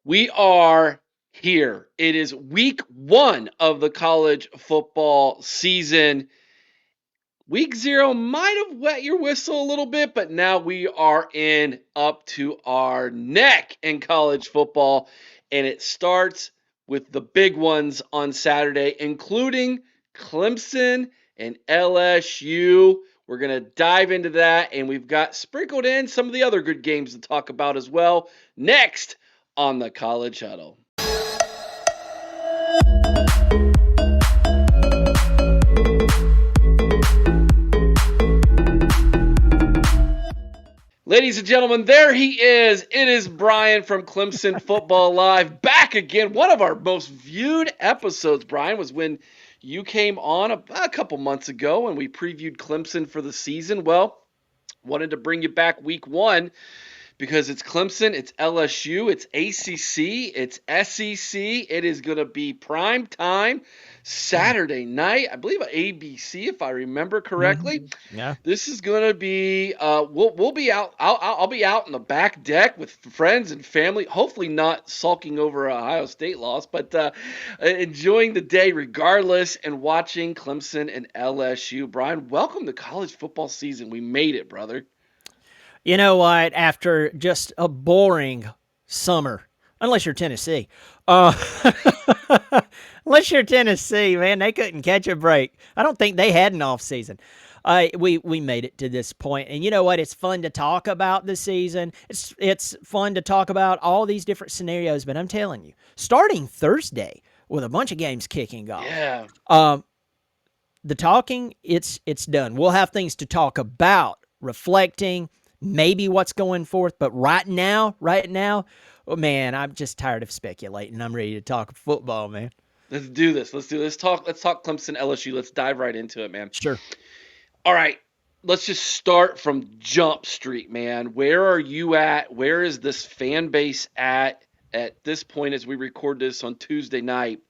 We are here. It is week 1 of the college football season. Week 0 might have wet your whistle a little bit, but now we are in up to our neck in college football, and it starts with the big ones on Saturday, including Clemson and LSU. We're going to dive into that, and we've got sprinkled in some of the other good games to talk about as well next on the College Huddle. Ladies and gentlemen, there he is. It is Brian from Clemson Football Live, back again. One of our most viewed episodes, Brian, was when you came on a couple months ago and we previewed Clemson for the season. Well, wanted to bring you back week 1 because it's Clemson, it's LSU, it's ACC, it's SEC. It is going to be prime time Saturday night. I believe ABC, if I remember correctly. Yeah. This is going to be. We'll be out. I'll be out in the back deck with friends and family. Hopefully not sulking over Ohio State loss, but enjoying the day regardless and watching Clemson and LSU. Brian, welcome to college football season. We made it, brother. You know what? After just a boring summer, unless you're Tennessee, unless you're Tennessee, man, they couldn't catch a break. I don't think they had an off season. We made it to this point, and you know what? It's fun to talk about the season. It's fun to talk about all these different scenarios. But I'm telling you, starting Thursday with a bunch of games kicking off, the talking it's done. We'll have things to talk about, reflecting. Maybe what's going forth, but right now, oh man, I'm just tired of speculating. I'm ready to talk football, man. Let's do this. Let's talk Clemson LSU. Let's dive right into it, man. Sure. All right. Let's just start from Jump Street, man. Where are you at? Where is this fan base at this point as we record this on Tuesday night?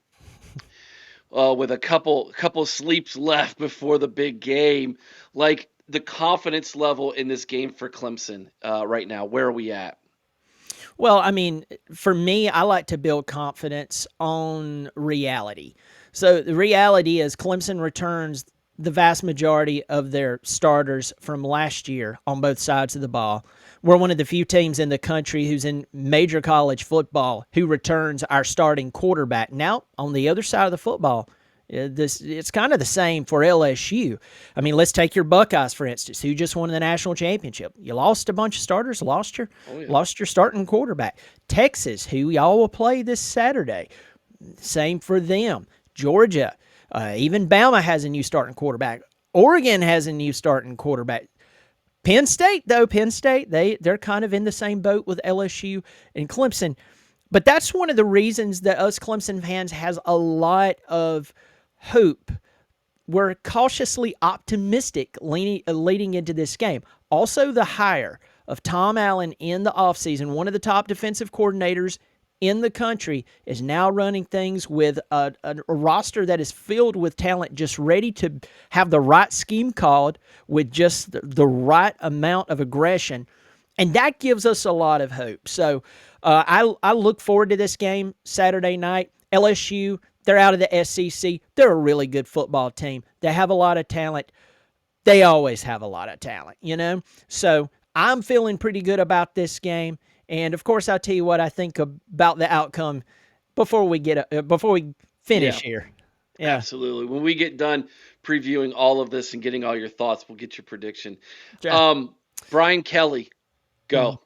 With a couple sleeps left before the big game. Like, the confidence level in this game for Clemson right now, where are we at? Well, I mean, for me, I like to build confidence on reality. So the reality is Clemson returns the vast majority of their starters from last year on both sides of the ball. We're one of the few teams in the country who's in major college football who returns our starting quarterback. Now, on the other side of the football, it's kind of the same for LSU. I mean, let's take your Buckeyes, for instance, who just won the national championship. You lost a bunch of starters, lost your starting quarterback. Texas, who y'all will play this Saturday, same for them. Georgia, even Bama has a new starting quarterback. Oregon has a new starting quarterback. Penn State, they're kind of in the same boat with LSU and Clemson. But that's one of the reasons that us Clemson fans has a lot of hope. We're cautiously optimistic leading into this game. Also, the hire of Tom Allen in the offseason, one of the top defensive coordinators in the country, is now running things with a roster that is filled with talent, just ready to have the right scheme called with just the right amount of aggression. And that gives us a lot of hope. So I look forward to this game Saturday night. LSU, they're out of the SEC. They're a really good football team. They have a lot of talent. They always have a lot of talent, you know? So I'm feeling pretty good about this game. And, of course, I'll tell you what I think about the outcome before we finish here. Yeah. Absolutely. When we get done previewing all of this and getting all your thoughts, we'll get your prediction. Brian Kelly, go.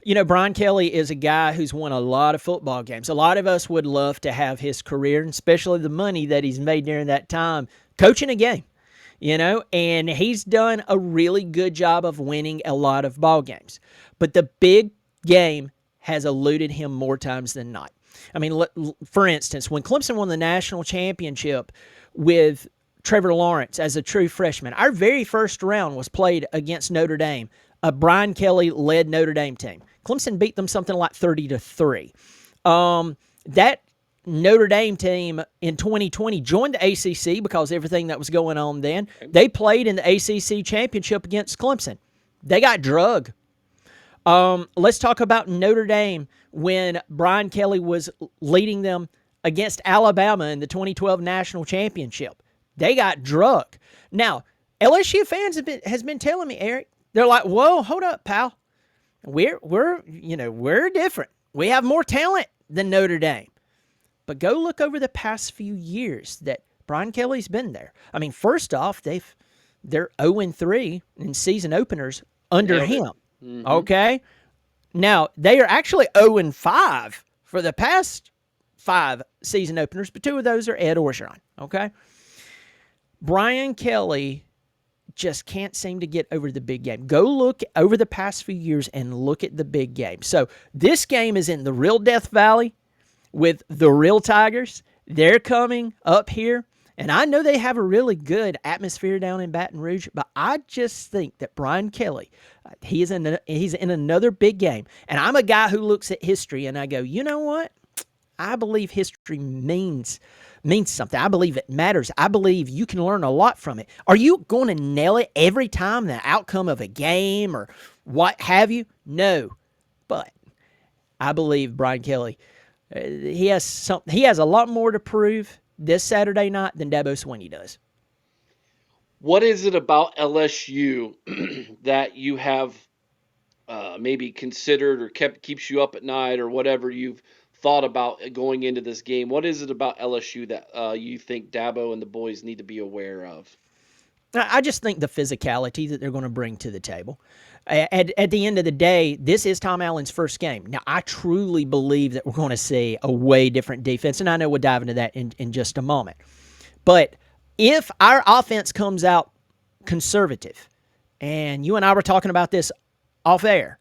You know, Brian Kelly is a guy who's won a lot of football games. A lot of us would love to have his career, and especially the money that he's made during that time coaching a game, you know, and he's done a really good job of winning a lot of ball games. But the big game has eluded him more times than not. I mean, for instance, when Clemson won the national championship with Trevor Lawrence as a true freshman, our very first round was played against Notre Dame, a Brian Kelly-led Notre Dame team. Clemson beat them something like 30-3. That Notre Dame team in 2020 joined the ACC because of everything that was going on then. They played in the ACC championship against Clemson. They got drugged. Let's talk about Notre Dame when Brian Kelly was leading them against Alabama in the 2012 national championship. They got drug. Now, LSU fans has been telling me, Eric, they're like, whoa, hold up, pal. We're different. We have more talent than Notre Dame. But go look over the past few years that Brian Kelly's been there. I mean, first off, they're 0-3 in season openers under him. Mm-hmm. Okay? Now, they are actually 0-5 for the past 5 season openers, but 2 of those are Ed Orgeron. Okay? Brian Kelly just can't seem to get over the big game. Go look over the past few years and look at the big game. So this game is in the real Death Valley with the real Tigers. They're coming up here, and I know they have a really good atmosphere down in Baton Rouge, but I just think that Brian Kelly, he's in another big game. And I'm a guy who looks at history, and I go, you know what? I believe history means something. I believe it matters. I believe you can learn a lot from it. Are you going to nail it every time, the outcome of a game or what have you? No. But I believe Brian Kelly, he has a lot more to prove this Saturday night than Dabo Swinney does. What is it about LSU that you have maybe considered or keeps you up at night, or whatever you've thought about going into this game? What is it about LSU that you think Dabo and the boys need to be aware of? I just think the physicality that they're going to bring to the table. At the end of the day, this is Tom Allen's first game. Now, I truly believe that we're going to see a way different defense, and I know we'll dive into that in just a moment. But if our offense comes out conservative, and you and I were talking about this off air,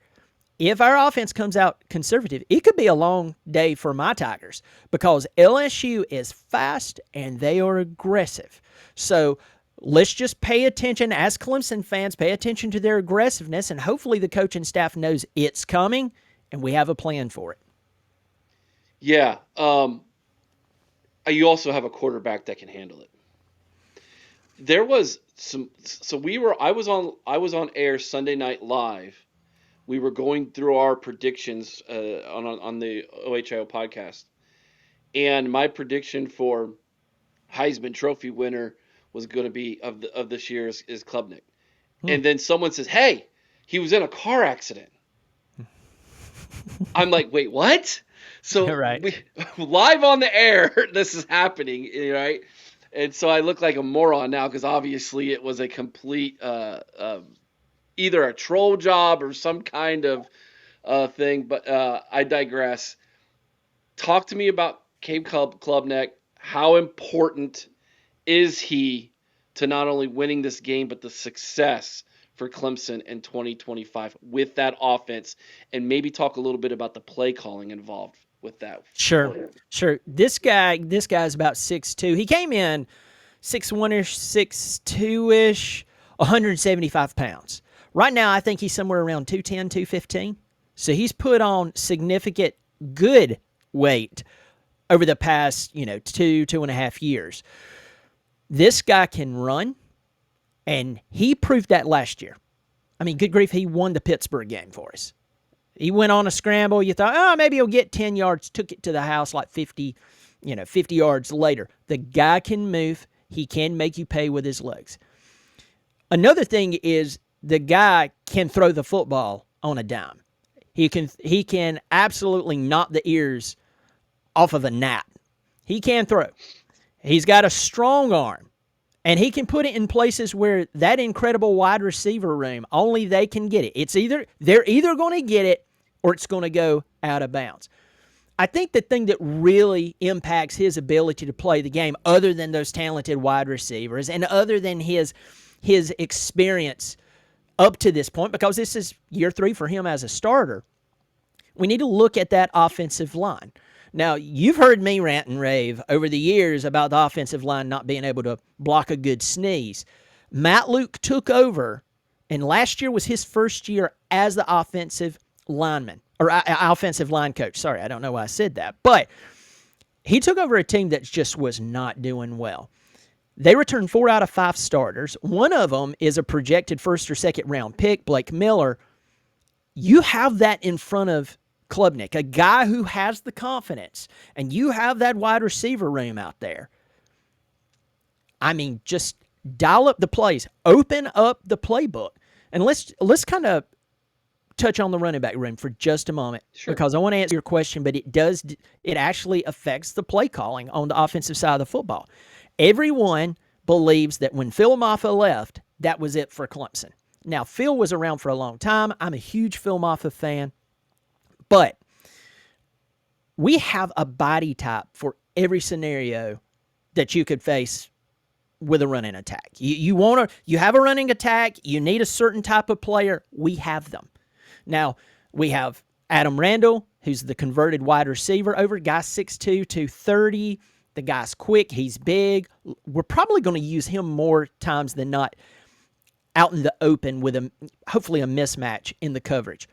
if our offense comes out conservative, it could be a long day for my Tigers because LSU is fast and they are aggressive. So let's just pay attention as Clemson fans, pay attention to their aggressiveness, and hopefully the coaching staff knows it's coming and we have a plan for it. Yeah. You also have a quarterback that can handle it. There was I was on air Sunday Night Live. We were going through our predictions on the OHIO podcast. And my prediction for Heisman Trophy winner was going to be of this year is Klubnik. And then someone says, hey, he was in a car accident. I'm like, wait, what? So right. Live on the air, this is happening, right? And so I look like a moron now because obviously it was a complete either a troll job or some kind of thing. But I digress. Talk to me about Cade Klubnik. How important is he to not only winning this game, but the success for Clemson in 2025 with that offense? And maybe talk a little bit about the play calling involved with that. Sure. This guy's about 6'2". He came in 6'1-ish, 6'2-ish, 175 pounds. Right now, I think he's somewhere around 210, 215. So he's put on significant good weight over the past, 2.5 years. This guy can run, and he proved that last year. I mean, good grief, he won the Pittsburgh game for us. He went on a scramble. You thought, maybe he'll get 10 yards, took it to the house like 50 yards later. The guy can move. He can make you pay with his legs. Another thing is the guy can throw the football on a dime. He can absolutely knock the ears off of a gnat. He can throw. He's got a strong arm, and he can put it in places where that incredible wide receiver room, only they can get it. They're either going to get it or it's going to go out of bounds. I think the thing that really impacts his ability to play the game, other than those talented wide receivers and other than his experience up to this point, because this is year 3 for him as a starter, we need to look at that offensive line. Now, you've heard me rant and rave over the years about the offensive line not being able to block a good sneeze. Matt Luke took over, and last year was his first year as the offensive lineman, or offensive line coach. Sorry, I don't know why I said that. But he took over a team that just was not doing well. They returned 4 out of 5 starters. One of them is a projected first or second round pick, Blake Miller. You have that in front of Klubnik, a guy who has the confidence, and you have that wide receiver room out there. I mean, just dial up the plays, open up the playbook, and let's kind of touch on the running back room for just a moment, Sure. because I want to answer your question, but it actually affects the play calling on the offensive side of the football. Everyone believes that when Phil Maffa left, that was it for Clemson. Now, Phil was around for a long time. I'm a huge Phil Maffa fan, but we have a body type for every scenario that you could face with a running attack. You have a running attack, you need a certain type of player, we have them. Now, we have Adam Randall, who's the converted wide receiver over, guy 6'2", 230. The guy's quick, he's big. We're probably going to use him more times than not out in the open with hopefully a mismatch in the coverage.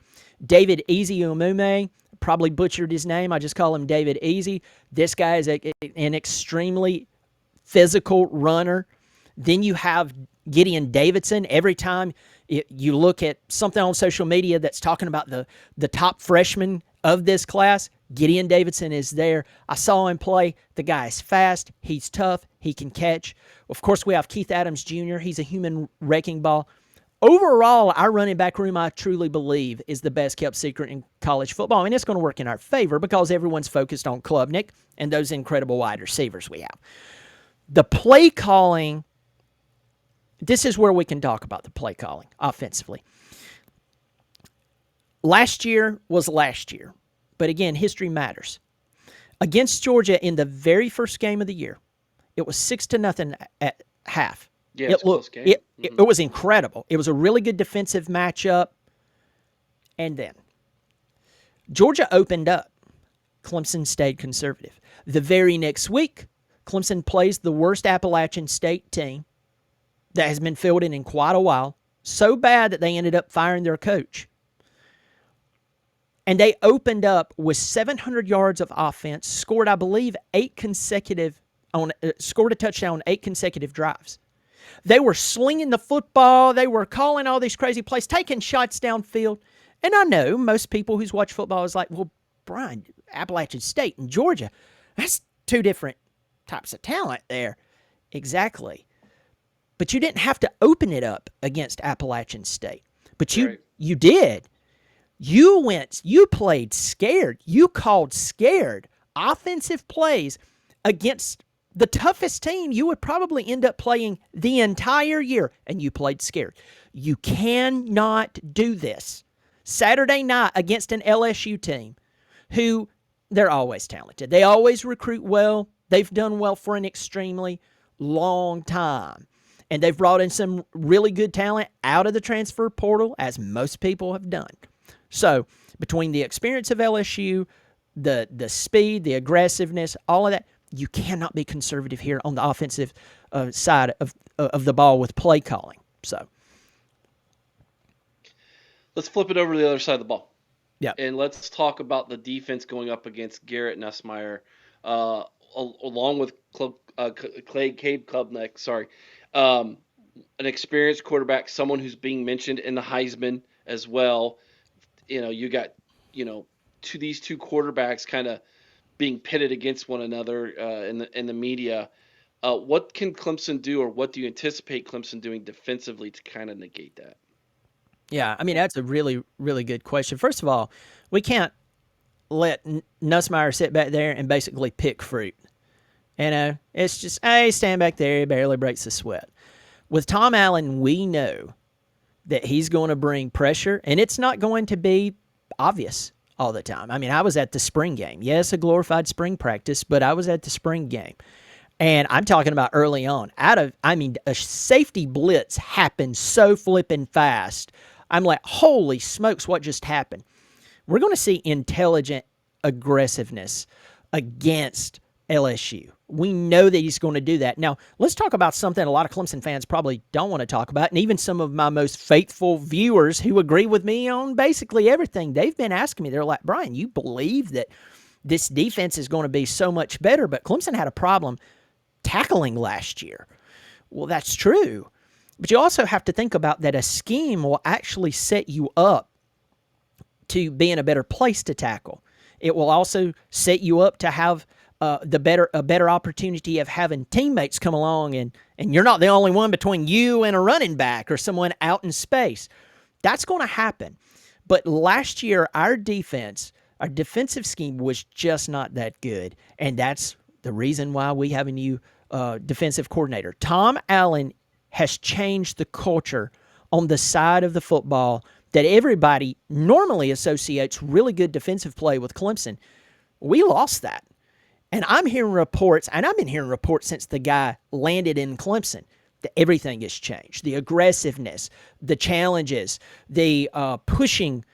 David Easy Umume, probably butchered his name. I just call him David Easy. This guy is an extremely physical runner. Then you have Gideon Davidson. Every time you look at something on social media that's talking about the top freshman of this class, Gideon Davidson is there. I saw him play. The guy is fast. He's tough. He can catch. Of course, we have Keith Adams Jr. He's a human wrecking ball. Overall, our running back room, I truly believe, is the best kept secret in college football, and it's going to work in our favor because everyone's focused on Klubnik and those incredible wide receivers we have. The play calling, this is where we can talk about the play calling offensively. Last year was last year, but again, history matters. Against Georgia in the very first game of the year, it was 6-0 at half. Yeah, it was incredible. It was a really good defensive matchup. And then Georgia opened up. Clemson stayed conservative. The very next week, Clemson plays the worst Appalachian State team that has been fielded in quite a while, so bad that they ended up firing their coach. And they opened up with 700 yards of offense, scored, I believe, scored a touchdown on 8 consecutive drives. They were slinging the football. They were calling all these crazy plays, taking shots downfield. And I know most people who's watched football is like, well, Brian, Appalachian State and Georgia, that's two different types of talent there. Exactly. But you didn't have to open it up against Appalachian State. But you did. You played scared. You called scared offensive plays against the toughest team you would probably end up playing the entire year, and you played scared. You cannot do this Saturday night against an LSU team who, they're always talented. They always recruit well. They've done well for an extremely long time. And they've brought in some really good talent out of the transfer portal, as most people have done. So, between the experience of LSU, the speed, the aggressiveness, all of that, you cannot be conservative here on the offensive side of the ball with play calling. So, let's flip it over to the other side of the ball. Yeah. And let's talk about the defense going up against Garrett Nussmeier, along with Cade Klubnik. Sorry. An experienced quarterback, someone who's being mentioned in the Heisman as well. You got, these two quarterbacks kind of being pitted against one another in the media. What can Clemson do, or what do you anticipate Clemson doing defensively to kind of negate that? Yeah, I mean, that's a really, really good question. First of all, we can't let Nussmeier sit back there and basically pick fruit. It's just, hey, stand back there, he barely breaks the sweat. With Tom Allen, we know that he's going to bring pressure, and it's not going to be obvious all the time. I mean, I was at the spring game. Yes, a glorified spring practice, but I was at the spring game. And I'm talking about early on. A safety blitz happened so flipping fast. I'm like, holy smokes, what just happened? We're going to see intelligent aggressiveness against LSU. We know that he's going to do that. Now, let's talk about something a lot of Clemson fans probably don't want to talk about, and even some of my most faithful viewers who agree with me on basically everything. They've been asking me, they're like, Brian, you believe that this defense is going to be so much better, but Clemson had a problem tackling last year. Well, that's true. But you also have to think about that a scheme will actually set you up to be in a better place to tackle. It will also set you up to have a better opportunity of having teammates come along, and you're not the only one between you and a running back or someone out in space. That's going to happen. But last year, our defensive scheme was just not that good, and that's the reason why we have a new defensive coordinator. Tom Allen has changed the culture on the side of the football that everybody normally associates really good defensive play with Clemson. We lost that. And I'm hearing reports, and I've been hearing reports since the guy landed in Clemson, that everything has changed. The aggressiveness, the challenges, the pushing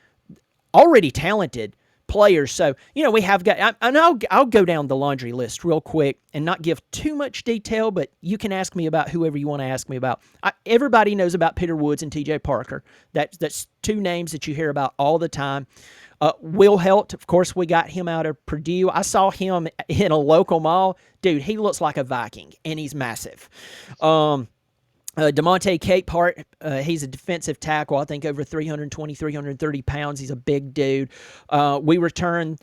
already talented players. So, we have got, and I'll go down the laundry list real quick and not give too much detail, but you can ask me about whoever you want to ask me about. Everybody knows about Peter Woods and TJ Parker. That's two names that you hear about all the time. Will Helt, of course, we got him out of Purdue. I saw him in a local mall. Dude, he looks like a Viking, and he's massive. DeMonte Capehart, he's a defensive tackle, I think over 320, 330 pounds. He's a big dude. We returned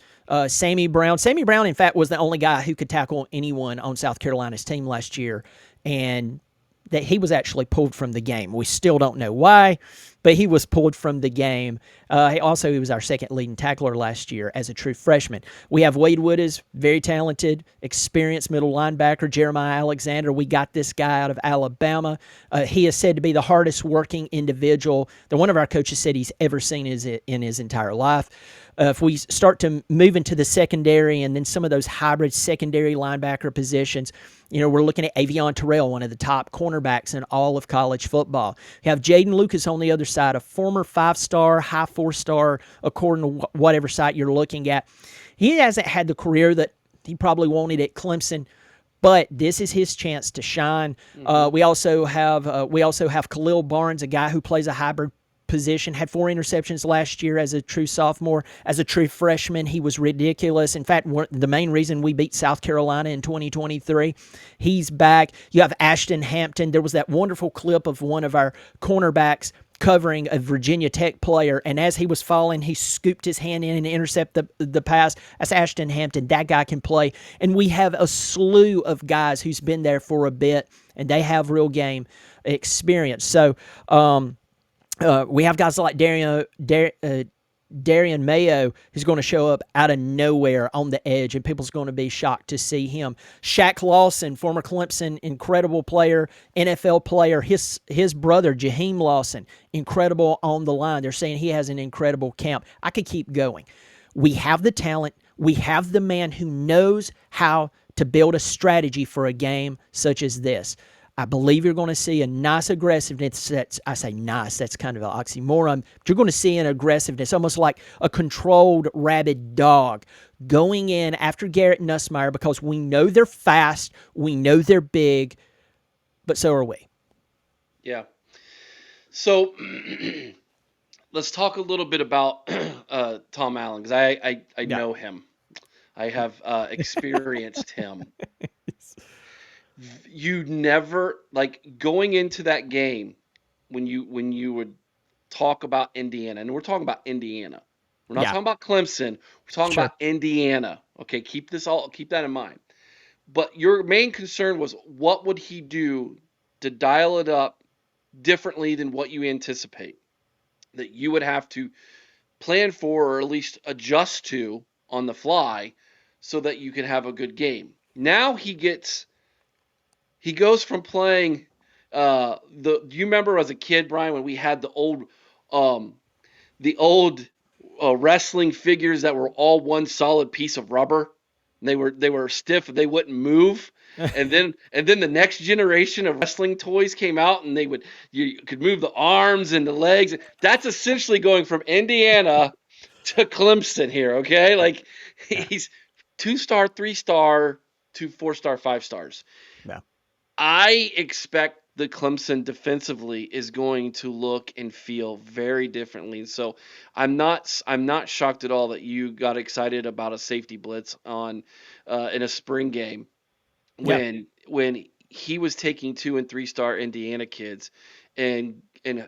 Sammy Brown. Sammy Brown, in fact, was the only guy who could tackle anyone on South Carolina's team last year, and that he was actually pulled from the game. We still don't know why, but he was pulled from the game. He was our second leading tackler last year as a true freshman. We have Wade Woodis, very talented, experienced middle linebacker. Jeremiah Alexander, we got this guy out of Alabama. He is said to be the hardest working individual that one of our coaches said he's ever seen in his entire life. If we start to move into the secondary and then some of those hybrid secondary linebacker positions, we're looking at Avion Terrell, one of the top cornerbacks in all of college football. You have Jaden Lucas on the other side, a former 5-star, high 4-star, according to whatever site you're looking at. He hasn't had the career that he probably wanted at Clemson, but this is his chance to shine. Mm-hmm. We also have Khalil Barnes, a guy who plays a hybrid position, had 4 interceptions last year as a true sophomore. As a true freshman, he was ridiculous. In fact, the main reason we beat South Carolina in 2023, he's back. You have Ashton Hampton. There was that wonderful clip of one of our cornerbacks covering a Virginia Tech player, and as he was falling, he scooped his hand in and intercepted the pass. That's Ashton Hampton. That guy can play. And we have a slew of guys who's been there for a bit, and they have real game experience. So, we have guys like Darian Mayo, who's going to show up out of nowhere on the edge, and people's going to be shocked to see him. Shaq Lawson, former Clemson, incredible player, NFL player. His brother, Jaheim Lawson, incredible on the line. They're saying he has an incredible camp. I could keep going. We have the talent. We have the man who knows how to build a strategy for a game such as this. I believe you're going to see a nice aggressiveness. I say nice, that's kind of an oxymoron. But you're going to see an aggressiveness, almost like a controlled rabid dog going in after Garrett Nussmeier, because we know they're fast, we know they're big, but so are we. Yeah. So let's talk a little bit about Tom Allen, because I know him. I have experienced him. You never, like, going into that game, when you would talk about Indiana, and we're talking about Indiana. We're not talking about Clemson. We're talking about Indiana. Okay, keep that in mind. But your main concern was, what would he do to dial it up differently than what you anticipate, that you would have to plan for, or at least adjust to on the fly, so that you could have a good game. Now he goes from playing do you remember as a kid, Brian, when we had the old wrestling figures that were all one solid piece of rubber? And they were stiff, they wouldn't move. and then the next generation of wrestling toys came out, and you could move the arms and the legs. That's essentially going from Indiana to Clemson here, okay? Like, he's 2-star, 3-star to 4-star, 5 stars. Yeah. I expect the Clemson defensively is going to look and feel very differently. So I'm not shocked at all that you got excited about a safety blitz in a spring game when he was taking 2- and 3-star Indiana kids and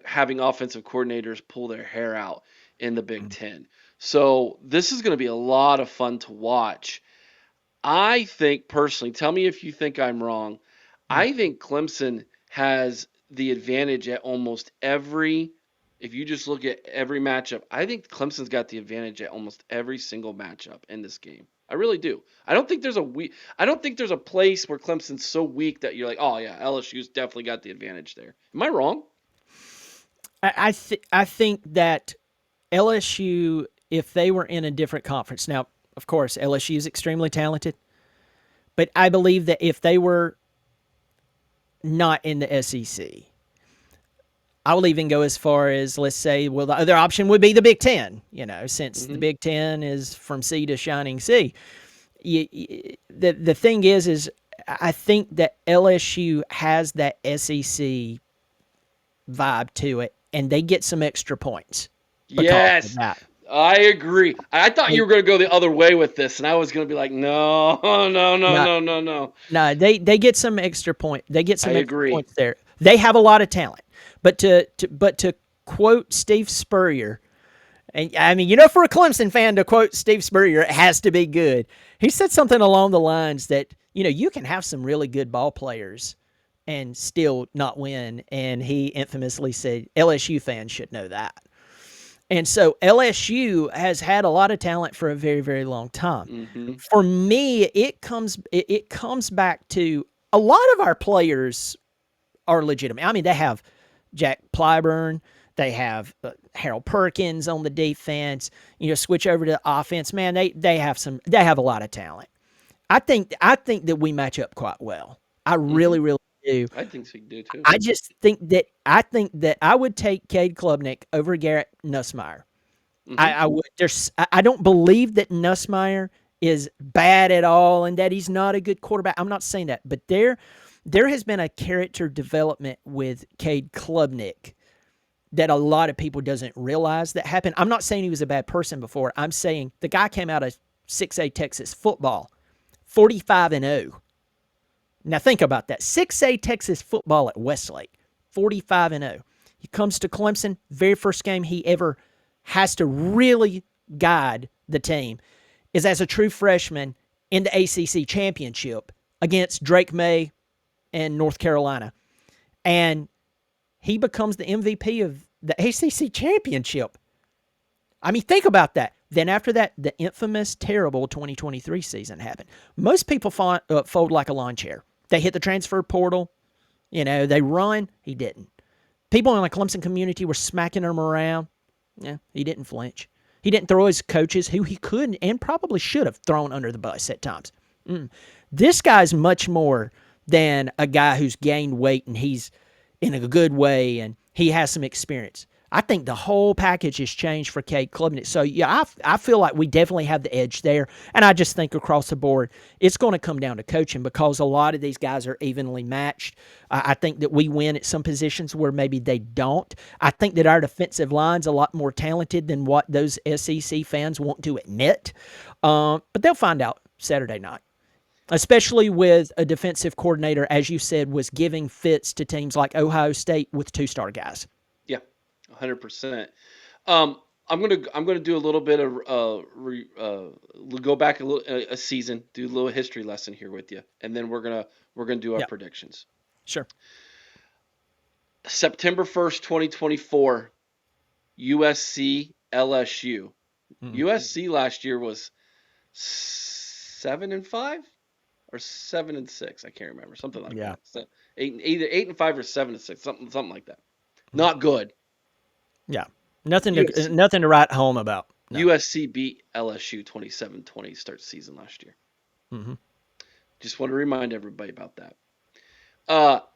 having offensive coordinators pull their hair out in the Big Ten. So this is going to be a lot of fun to watch. I think personally, tell me if you think I'm wrong. Hmm. I think Clemson has the advantage at almost every, if you just look at every matchup, I think Clemson's got the advantage at almost every single matchup in this game. I really do. I don't think there's a place where Clemson's so weak that you're like, oh yeah, LSU's definitely got the advantage there. Am I wrong? I think that LSU, if they were in a different conference, now of course LSU is extremely talented, but I believe that if they were not in the SEC, I will even go as far as, let's say, well, the other option would be the Big Ten. Since the Mm-hmm. Big Ten is from sea to shining sea. The thing is I think that LSU has that SEC vibe to it, and they get some extra points because of Yes, that. I agree. I thought you They were going to go the other way with this, and I was going to be like, no, no, no, not no, no, no. no they get some extra point. They get I some extra agree. points there. They have a lot of talent, but to quote Steve Spurrier. And I mean, for a Clemson fan to quote Steve Spurrier, it has to be good. He said something along the lines that, you can have some really good ball players and still not win. And he infamously said, LSU fans should know that. And so LSU has had a lot of talent for a very, very long time. Mm-hmm. For me, it comes back to a lot of our players are legitimate. I mean, they have Jack Plyburn, they have Harold Perkins on the defense. Switch over to the offense, man. They have a lot of talent. I think that we match up quite well. I Mm-hmm. really, really do. I think so, you do too. I just think that I would take Cade Klubnik over Garrett Nussmeier. Mm-hmm. I would. I don't believe that Nussmeier is bad at all and that he's not a good quarterback. I'm not saying that, but there has been a character development with Cade Klubnik that a lot of people doesn't realize that happened. I'm not saying he was a bad person before. I'm saying the guy came out of 6A Texas football, 45-0. Now think about that. 6A Texas football at Westlake, 45-0. He comes to Clemson, very first game he ever has to really guide the team is as a true freshman in the ACC championship against Drake May and North Carolina. And he becomes the MVP of the ACC championship. I mean, think about that. Then after that, the infamous, terrible 2023 season happened. Most people fold like a lawn chair. They hit the transfer portal. They run. He didn't. People in the Clemson community were smacking him around. Yeah, he didn't flinch. He didn't throw his coaches, who he could and probably should have thrown under the bus at times. This guy's much more than a guy who's gained weight and he's in a good way and he has some experience. I think the whole package has changed for Cade Klubnik. So, yeah, I feel like we definitely have the edge there. And I just think across the board, it's going to come down to coaching because a lot of these guys are evenly matched. I think that we win at some positions where maybe they don't. I think that our defensive line's a lot more talented than what those SEC fans want to admit. But they'll find out Saturday night, especially with a defensive coordinator, as you said, was giving fits to teams like Ohio State with two-star guys. Yeah, 100%. Um, I'm gonna do a little bit of go back a season, do a little history lesson here with you, and then we're gonna do our Yeah, predictions. sure. September 1st, 2024, USC LSU. Mm. USC last year was 7-5 or 7-6. I can't remember, something like Yeah. that. So either 8-5 or 7-6, something like that. Mm. Not good. Yeah. Nothing to USC, nothing to write home about. No. USC beat LSU 27-20 start season last year. Hmm. Just want to remind everybody about that.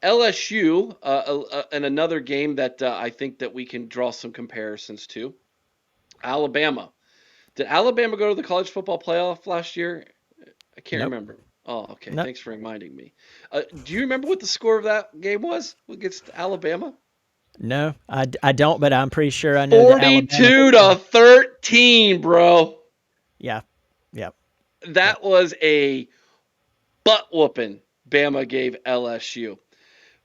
LSU, and another game that I think that we can draw some comparisons to. Alabama. Did Alabama go to the college football playoff last year? I can't Nope. remember. Oh, okay. Nope. Thanks for reminding me. Do you remember what the score of that game was against Alabama? No, I don't, but I'm pretty sure I know that Alabama. 42-13, bro. Yeah. Yeah. Yeah. That was a butt whooping Bama gave LSU.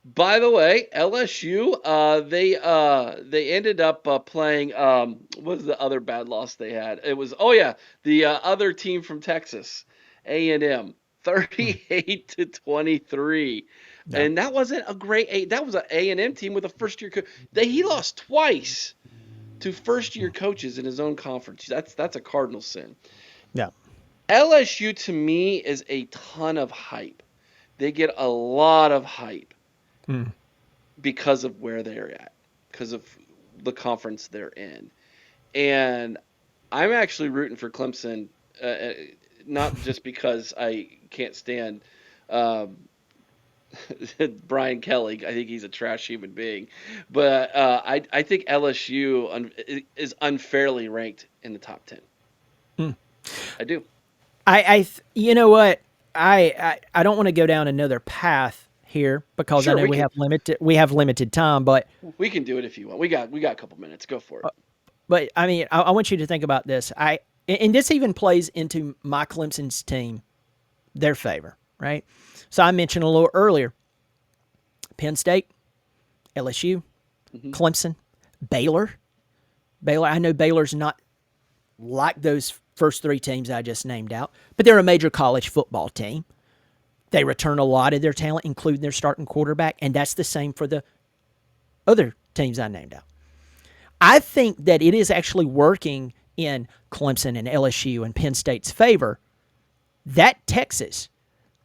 By the way, LSU, they ended up playing what was the other bad loss they had? It was the other team from Texas, A&M, Hmm. 38 to 23. Yeah. And that wasn't a great that was an A&M team with a first year coach. He lost twice to first year coaches in his own conference. That's a cardinal sin. Yeah. LSU to me is a ton of hype. They get a lot of hype Mm. because of where they're at, because of the conference they're in. And I'm actually rooting for Clemson, not just because I can't stand um, Brian Kelly. I think he's a trash human being, but I think LSU is unfairly ranked in the top 10. Mm. I do. You know what? I don't want to go down another path here because I Sure, know we have limited time, we can do it if you want. We got a couple minutes. Go for it. but I mean, I want you to think about this. And this even plays into my Clemson's team, their favor, right? So I mentioned a little earlier, Penn State, LSU, Hmm. Clemson, Baylor. Baylor. I know Baylor's not like those first three teams I just named out, but they're a major college football team. They return a lot of their talent, including their starting quarterback, and that's the same for the other teams I named out. I think that it is actually working in Clemson and LSU and Penn State's favor that Texas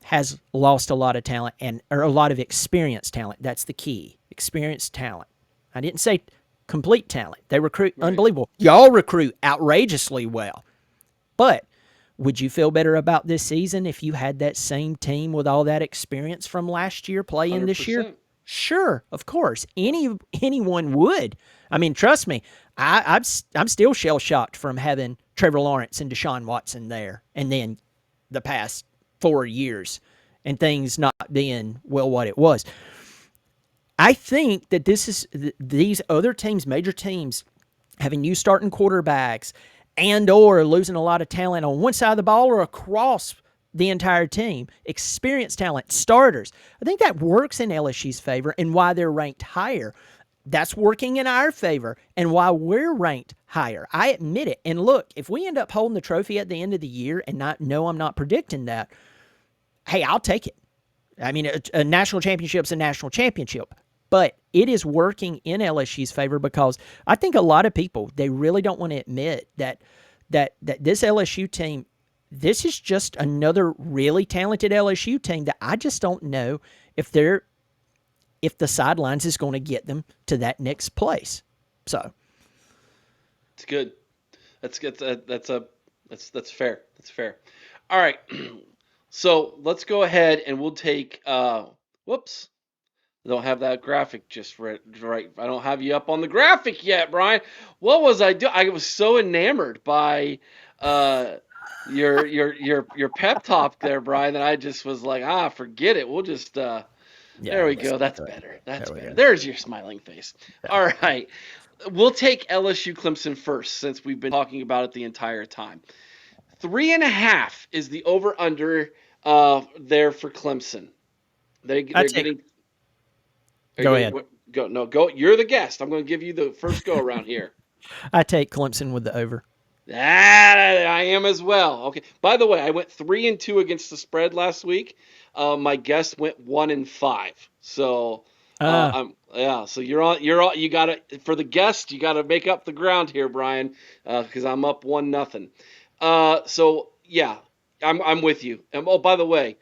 has lost a lot of talent or a lot of experienced talent. That's the key. Experienced talent. I didn't say complete talent. They recruit Right. unbelievable. Y'all recruit outrageously well. But would you feel better about this season if you had that same team with all that experience from last year playing this year? 100%. Sure, of course. Anyone would. I mean, trust me, I'm still shell shocked from having Trevor Lawrence and Deshaun Watson there, and then the past 4 years and things not being well what it was. I think that these other teams, major teams, having new starting quarterbacks and or losing a lot of talent on one side of the ball or across the entire team, experienced talent, starters. I think that works in LSU's favor and why they're ranked higher. That's working in our favor and why we're ranked higher. I admit it. And look, if we end up holding the trophy at the end of the year, and I'm not predicting that, hey, I'll take it. I mean, a national championship's a national championship, but it is working in LSU's favor because I think a lot of people they really don't want to admit that this LSU team, this is just another really talented LSU team that I just don't know if the sidelines is going to get them to that next place. So It's good. That's good. That's fair. That's fair. All right. So let's go ahead and we'll take. Whoops. I don't have that graphic just right. I don't have you up on the graphic yet, Brian. What was I doing? I was so enamored by uh, your pep talk there, Brian, that I just was like, forget it. We'll just. There yeah, we let's go. get That's to it. better. That's There we better. go. There's your smiling face. Yeah. All right. We'll take LSU Clemson first since we've been talking about it the entire time. 3.5 is the over under there for Clemson. I They're take. getting. Are Go you ahead. going go? No, go. You're the guest. I'm going to give you the first go around here. I take Clemson with the over. That I am as well. Okay. By the way, I went 3-2 against the spread last week. My guest went 1-5. So, Uh, yeah. So you're on. You're on. You got to for the guest. You got to make up the ground here, Brian, because I'm up 1-0. So yeah, I'm with you. And oh, by the way,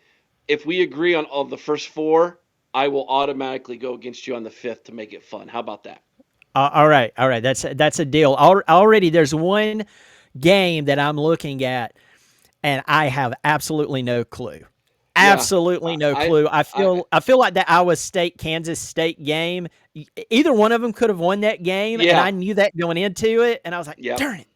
if we agree on all the first four, I will automatically go against you on the fifth to make it fun. How about that? all right, all right. That's a deal. Already, there's one game that I'm looking at, and I have absolutely no clue. Yeah. Absolutely no I clue. I I feel like that Iowa State Kansas State game. Either one of them could have won that game, and yeah. I knew that going into it, and I was like, Yep. darn it.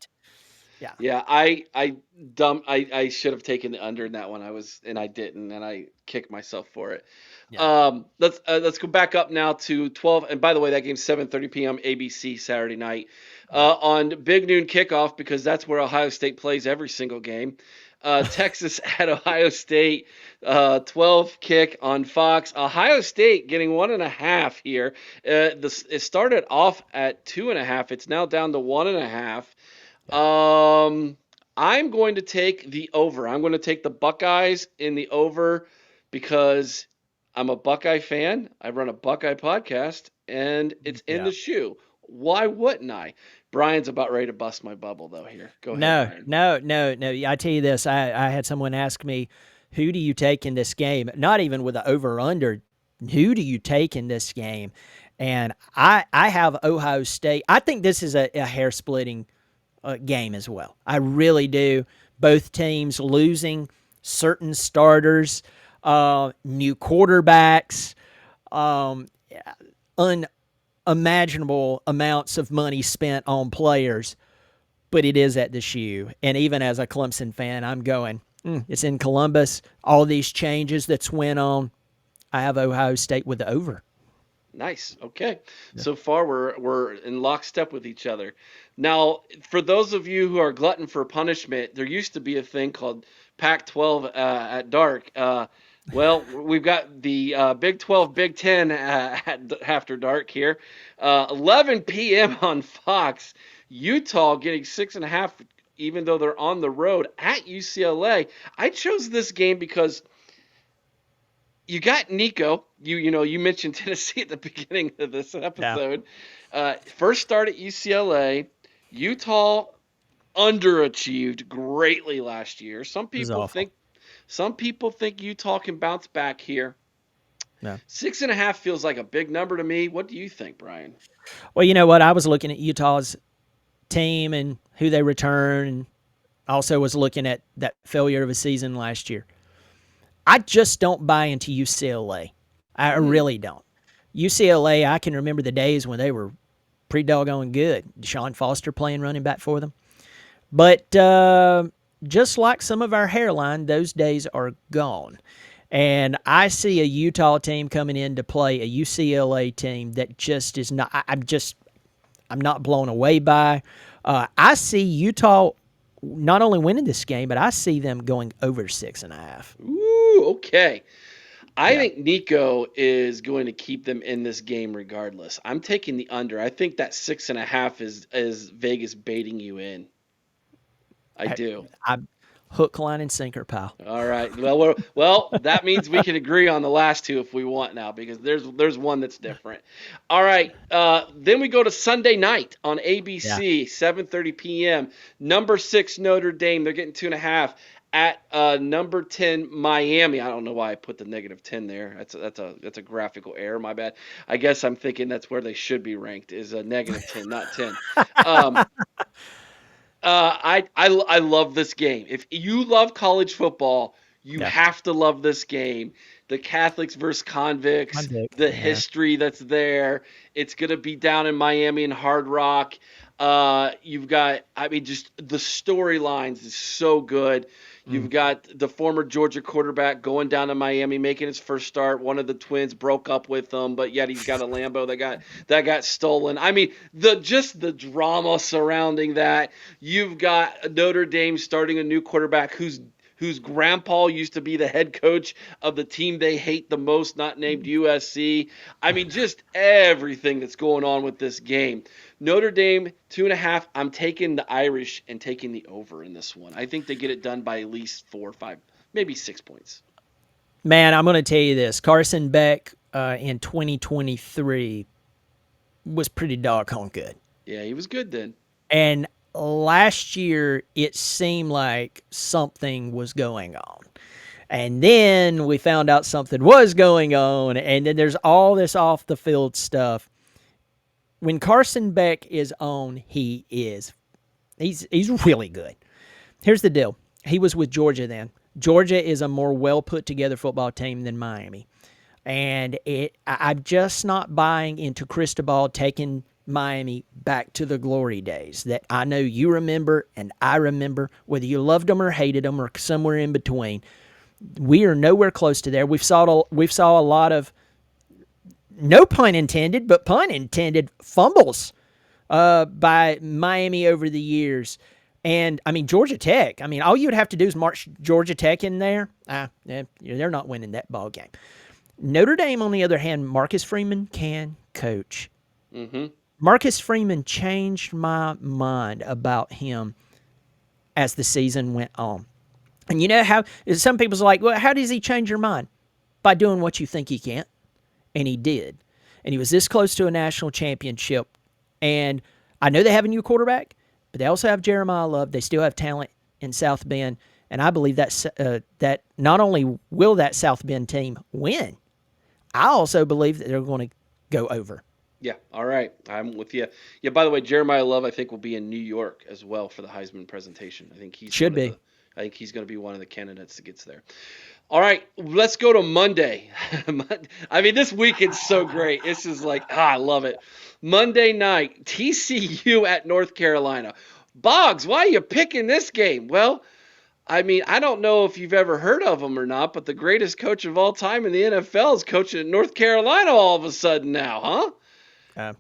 Yeah, Yeah, I should have taken the under in that one. I didn't, and I kicked myself for it. yeah. Let's go back up now to 12. And by the way, that game's 7:30 p.m. ABC Saturday night Yeah. on Big Noon kickoff because that's where Ohio State plays every single game. Texas at Ohio State, 12 kick on Fox. Ohio State getting 1.5 here. It started off at 2.5. It's now down to 1.5. Yeah. I'm going to take the over. I'm going to take the Buckeyes in the over because I'm a Buckeye fan. I run a Buckeye podcast, and it's in Yeah. the shoe. Why wouldn't I? Brian's about ready to bust my bubble, though. Here, go ahead, No, Brian. no, no, no. I tell you this, I had someone ask me, who do you take in this game? Not even with the over under. Who do you take in this game? And I have Ohio State. I think this is a hair splitting game as well. I really do. Both teams losing certain starters, new quarterbacks, um, unimaginable amounts of money spent on players, but it is at the shoe. And even as a Clemson fan, I'm going, it's in Columbus. All these changes that's went on. I have Ohio State with the over. Nice. Okay. So far, we're in lockstep with each other. Now, for those of you who are glutton for punishment, there used to be a thing called Pac-12 at dark. Well, we've got the Big 12, Big 10 after dark here. 11 p.m. on Fox. Utah getting 6.5, even though they're on the road at UCLA. I chose this game because you got Nico. You mentioned Tennessee at the beginning of this Yeah, episode. First start at UCLA. Utah underachieved greatly last year. Some it was people awful. think Utah can bounce back here. No. 6.5 feels like a big number to me. What do you think, Brian? Well, you know what? I was looking at Utah's team and who they return, and also was looking at that failure of a season last year. I just don't buy into UCLA. I Hmm. really don't. UCLA, I can remember the days when they were pretty doggone good. Deshaun Foster playing running back for them. But just like some of our hairline, those days are gone. And I see a Utah team coming in to play a UCLA team that just is not. I'm not blown away by. I see Utah not only winning this game, but I see them going over 6.5. Ooh, okay. I Yeah. think Nico is going to keep them in this game regardless. I'm taking the under. I think that 6.5 is Vegas baiting you in. I do. I hook, line, and sinker, pal. All right. Well, that means we can agree on the last two if we want now, because there's one that's different. All right. Then we go to Sunday night on Yeah. ABC, 7:30 p.m. Number 6 Notre Dame. They're getting 2.5 at number 10 Miami. I don't know why I put the -10 there. That's a graphical error. My bad. I guess I'm thinking that's where they should be ranked, is a -10, not 10. Um, I love this game. If you love college football, you Yeah. have to love this game. The Catholics versus convicts, Convict. the Yeah. history that's there. It's gonna be down in Miami and Hard Rock. You've got, I mean, just the storylines is so good. Mm. You've got the former Georgia quarterback going down to Miami, making his first start. One of the twins broke up with him, but yet he's got a Lambo that got stolen. I mean, the drama surrounding that. You've got Notre Dame starting a new quarterback whose grandpa used to be the head coach of the team they hate the most, not named USC. I mean, just everything that's going on with this game. Notre Dame, 2.5. I'm taking the Irish and taking the over in this one. I think they get it done by at least 4 or 5, maybe 6 points. Man, I'm going to tell you this. Carson Beck in 2023 was pretty doggone good. Yeah, he was good then. And last year, it seemed like something was going on. And then we found out something was going on. And then there's all this off the field stuff. When Carson Beck is on, he is. He's really good. Here's the deal. He was with Georgia then. Georgia is a more well put together football team than Miami. And I'm just not buying into Cristobal taking Miami back to the glory days that I know you remember and I remember, whether you loved them or hated them or somewhere in between. We are nowhere close to there. We've saw a lot of, no pun intended, but pun intended, fumbles by Miami over the years. And I mean, Georgia Tech. I mean, all you would have to do is march Georgia Tech in there. They're not winning that ball game. Notre Dame, on the other hand, Marcus Freeman can coach. Mm-hmm. Marcus Freeman changed my mind about him as the season went on. And you know how some people's like, well, how does he change your mind? By doing what you think he can't. And he did. And he was this close to a national championship. And I know they have a new quarterback, but they also have Jeremiah Love. They still have talent in South Bend. And I believe that not only will that South Bend team win, I also believe that they're going to go over. Yeah, all right. I'm with you. Yeah, by the way, Jeremiah Love, I think, will be in New York as well for the Heisman presentation. I think he's Should be. I think he's going to be one of the candidates that gets there. All right, let's go to Monday. I mean, this weekend's so great. It's just like, I love it. Monday night, TCU at North Carolina. Boggs, why are you picking this game? Well, I mean, I don't know if you've ever heard of him or not, but the greatest coach of all time in the NFL is coaching at North Carolina all of a sudden now, huh? And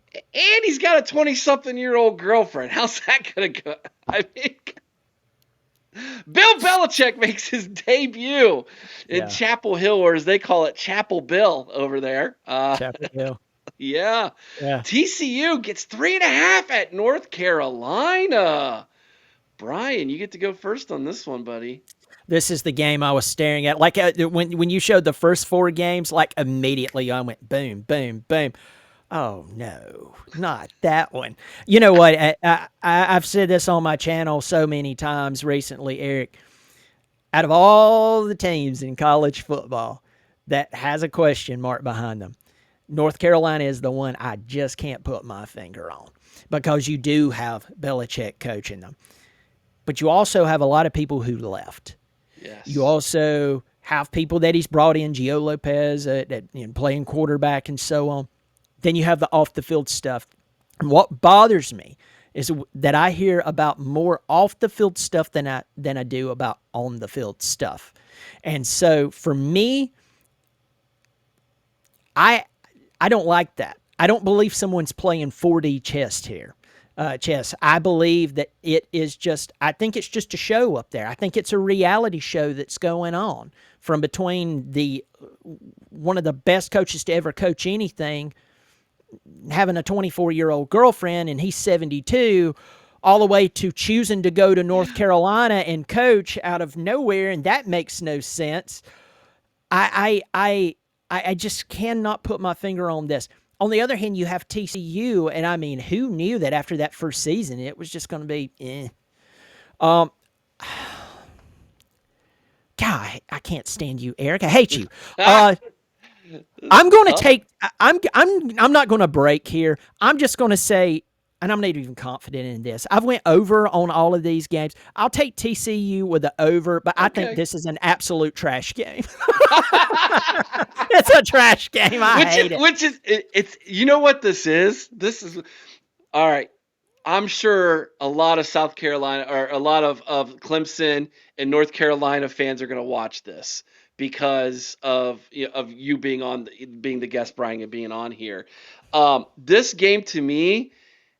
he's got a 20-something-year-old girlfriend. How's that going to go? I mean, Bill Belichick makes his debut in Chapel Hill, or as they call it, Chapel Bill over there. Chapel Hill. Yeah. TCU gets 3.5 at North Carolina. Brian, you get to go first on this one, buddy. This is the game I was staring at. Like when you showed the first 4 games, like immediately I went boom, boom, boom. Oh, no, not that one. You know what? I've said this on my channel so many times recently, Eric. Out of all the teams in college football that has a question mark behind them, North Carolina is the one I just can't put my finger on because you do have Belichick coaching them. But you also have a lot of people who left. Yes. You also have people that he's brought in, Gio Lopez, playing quarterback and so on. Then you have the off-the-field stuff. And what bothers me is that I hear about more off-the-field stuff than I do about on-the-field stuff. And so for me, I don't like that. I don't believe someone's playing 4D chess here. I believe that I think it's just a show up there. I think it's a reality show that's going on from between one of the best coaches to ever coach anything, having a 24-year-old girlfriend, and he's 72, all the way to choosing to go to North Carolina and coach out of nowhere, and that makes no sense. I just cannot put my finger on this. On the other hand, you have TCU, and I mean, who knew that after that first season it was just going to be God, I can't stand you, Eric. I hate you. I'm going to take. I'm not going to break here. I'm just going to say, and I'm not even confident in this. I've went over on all of these games. I'll take TCU with the over, but I think this is an absolute trash game. It's a trash game. I hate it. It's you know what this is? This is all right. I'm sure a lot of South Carolina or a lot of Clemson and North Carolina fans are going to watch this because of you being the guest, Brian, and being on here. This game to me,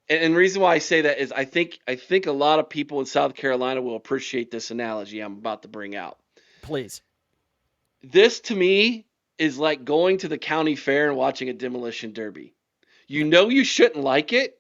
and the reason why I say that is I think a lot of people in South Carolina will appreciate this analogy I'm about to bring out. Please. This to me is like going to the county fair and watching a demolition derby. You know you shouldn't like it,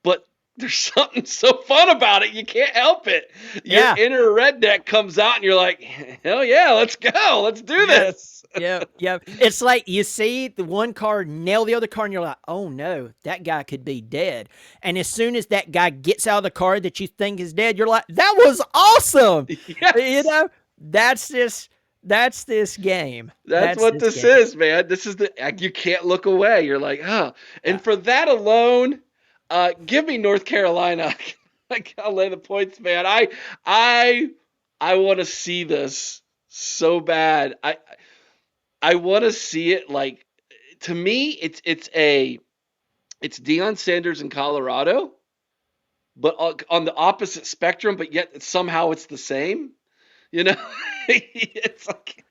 but there's something so fun about it. You can't help it. Your inner redneck comes out and you're like, hell yeah, let's go. Let's do this. Yeah. It's like you see the one car nail the other car and you're like, oh no, that guy could be dead. And as soon as that guy gets out of the car that you think is dead, you're like, that was awesome. Yes. You know, that's this game. That's what this is, man. This is you can't look away. You're like, and for that alone, give me North Carolina. I'll lay the points, man. I want to see this so bad. I want to see it. Like, to me, it's Deion Sanders in Colorado, but on the opposite spectrum. But yet somehow it's the same. You know, it's like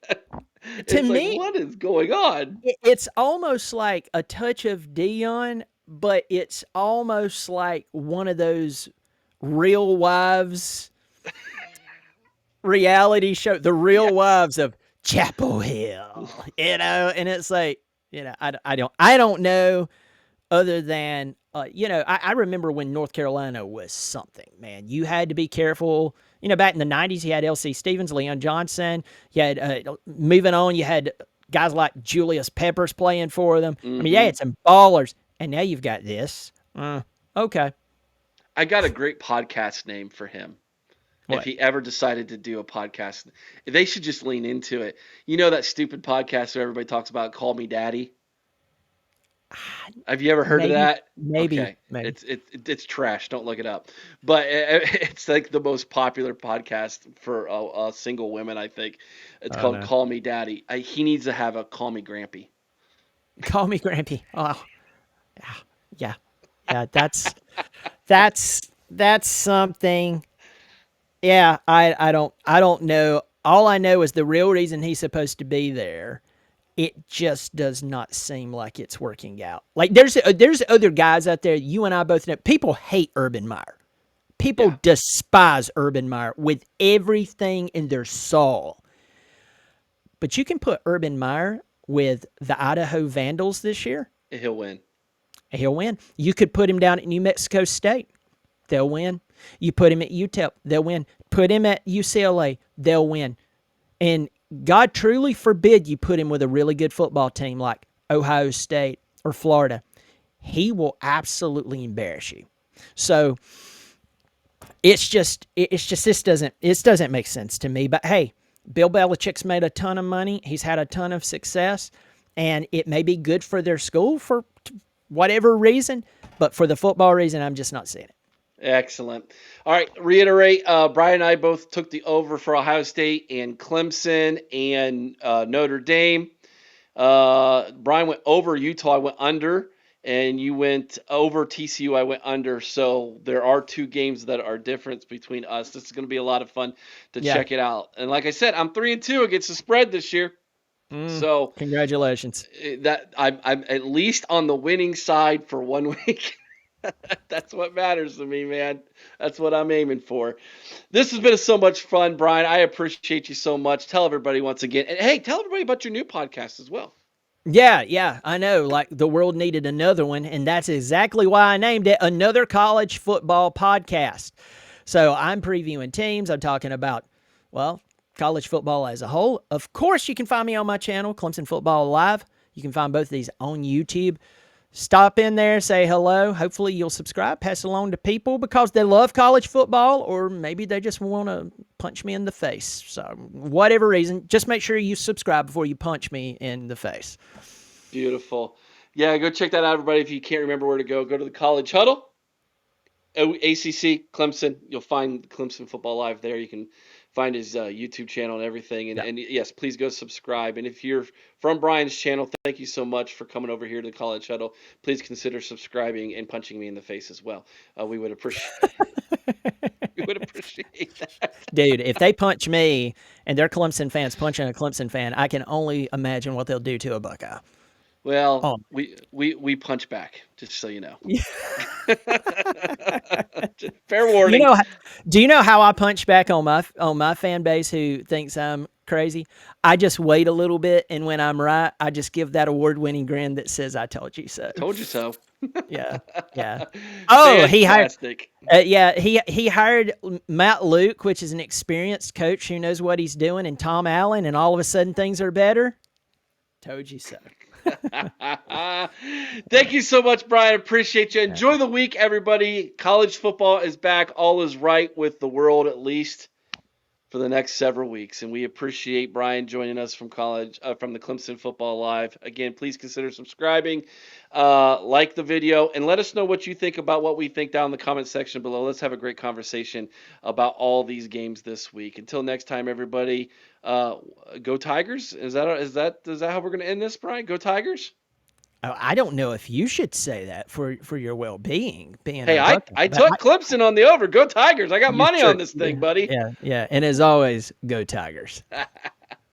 to me, what is going on? It's almost like a touch of Deion, but it's almost like one of those Real Wives reality show, The Real Wives of Chapel Hill, and it's like, I don't know other than, I remember when North Carolina was something, man. You had to be careful. Back in the 90s, you had L.C. Stevens, Leon Johnson. You had, moving on, you had guys like Julius Peppers playing for them. Mm-hmm. I mean, had some ballers. And now you've got this. Okay. I got a great podcast name for him. What? If he ever decided to do a podcast, they should just lean into it. You know that stupid podcast where everybody talks about "Call Me Daddy"? Have you ever heard of that? Maybe. Okay, it's trash. Don't look it up. But it's like the most popular podcast for single women. I think it's called "Call Me Daddy." He needs to have a "Call Me Grampy." Call me Grampy. Oh, yeah. That's something. Yeah, I don't know. All I know is the real reason he's supposed to be there, it just does not seem like it's working out. Like there's other guys out there, you and I both know, people hate Urban Meyer. People despise Urban Meyer with everything in their soul. But you can put Urban Meyer with the Idaho Vandals this year. He'll win. He'll win. You could put him down at New Mexico State. They'll win. You put him at UTEP. They'll win. Put him at UCLA. They'll win. And God truly forbid you put him with a really good football team like Ohio State or Florida. He will absolutely embarrass you. So it's just this doesn't make sense to me. But hey, Bill Belichick's made a ton of money. He's had a ton of success, and it may be good for their school for whatever reason, but for the football reason, I'm just not seeing it. Excellent. All right, reiterate, Brian and I both took the over for Ohio State and Clemson and Notre Dame. Brian went over Utah, I went under, and you went over TCU, I went under. So there are two games that are difference between us. This is going to be a lot of fun to check it out. And like I said, I'm 3-2 against the spread this year. So congratulations. That I'm at least on the winning side for 1 week. That's what matters to me, man. That's what I'm aiming for. This has been so much fun, Brian. I appreciate you so much. Tell everybody once again. And hey, tell everybody about your new podcast as well. Yeah, I know. Like the world needed another one, and that's exactly why I named it Another College Football Podcast. So I'm previewing teams. I'm talking about, college football as a whole. Of course, you can find me on my channel, Clemson Football Live. You can find both of these on YouTube. Stop in there, say hello. Hopefully you'll subscribe, pass it along to people because they love college football, or maybe they just want to punch me in the face. So whatever reason, just make sure you subscribe before you punch me in the face. Beautiful. Yeah, go check that out, everybody. If you can't remember where to go to the College Huddle, ACC, Clemson. You'll find Clemson Football Live there. You can find his YouTube channel and everything. And yes, please go subscribe. And if you're from Brian's channel, thank you so much for coming over here to the College Huddle. Please consider subscribing and punching me in the face as well. We would appreciate that. Dude, if they punch me and they're Clemson fans punching a Clemson fan, I can only imagine what they'll do to a Buckeye. Well, we punch back, just so you know. Fair warning. Do you know how I punch back on my fan base who thinks I'm crazy? I just wait a little bit, and when I'm right, I just give that award-winning grin that says "I told you so." Told you so. Yeah. Oh, fantastic. he hired Matt Luke, which is an experienced coach who knows what he's doing, and Tom Allen, and all of a sudden things are better. Told you so. Thank you so much, Brian. Appreciate you. Enjoy the week, everybody. College football is back. All is right with the world, at least for the next several weeks. And we appreciate Brian joining us from the Clemson Football Live. Again, please consider subscribing, like the video, and let us know what you think about what we think down in the comment section below. Let's have a great conversation about all these games this week. Until next time, everybody. Go Tigers. Is that how we're going to end this, Brian? Go Tigers. I don't know if you should say that for your well-being. Hey, I took Clemson on the over. Go Tigers. I got money on this thing, buddy. Yeah. And as always, go Tigers.